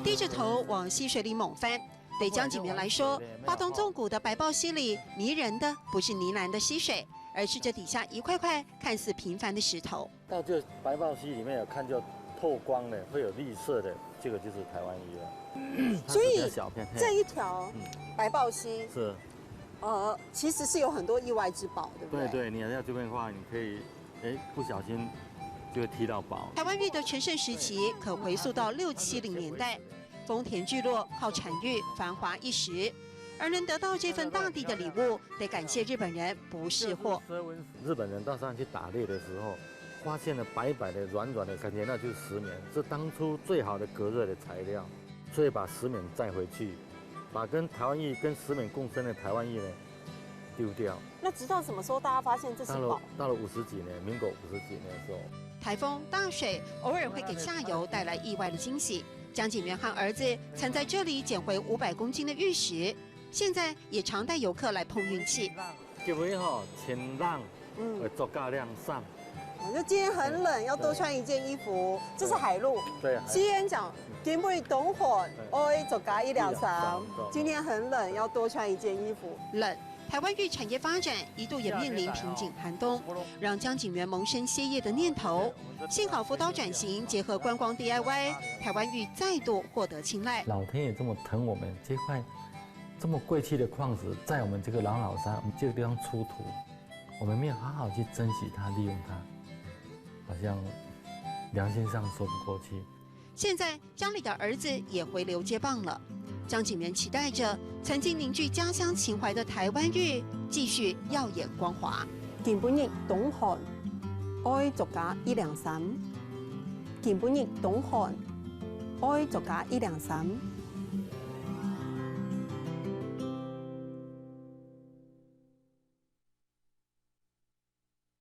低着头往溪水里猛翻。对江景元来说，花东纵谷的白豹溪里迷人的不是呢喃的溪水，而是这底下一块块看似平凡的石头。到这白豹溪里面有看就透光的，会有绿色的，这个就是台湾鱼了。所以小片这一条白豹溪是。其实是有很多意外之宝，对不对？对，你来到这边的话，你可以，不小心就会踢到宝。台湾玉的全盛时期可回溯到6、70年代，丰田聚落靠产玉繁华一时，而能得到这份大地的礼物，得感谢日本人不是货。日本人到山上去打猎的时候，发现了白白的、软软的，感觉那就是石棉，是当初最好的隔热的材料，所以把石棉载回去。把跟台湾玉、跟石棉共生的台湾玉呢丢掉。那直到什么时候大家发现这是宝？到了50几年，民国50几年的时候，台风、大水偶尔会给下游带来意外的惊喜。江景元和儿子曾在这里捡回500公斤的玉石，现在也常带游客来碰运气。各位哈，前浪会做大量上。就今天很冷，要多穿一件衣服。这是海陆。对。西人讲，今不懂火，爱做加1两3。今天很冷，要多穿一件衣服。冷，台湾玉产业发展一度也面临瓶颈寒冬，让江景元萌生歇业的念头。幸好福岛转型结合观光 DIY， 台湾玉再度获得青睐。老天爷这么疼我们，这块这么贵气的矿石，在我们这个朗老山，我们这个地方出土，我们没有好好去珍惜它、利用它。好像良心上说不过去。现在江里的儿子也回流接棒了，江景元期待着曾经凝聚家乡情怀的台湾玉继续耀眼光华。今本日懂寒，愛作家1兩3。今本日懂寒，愛作家1兩3。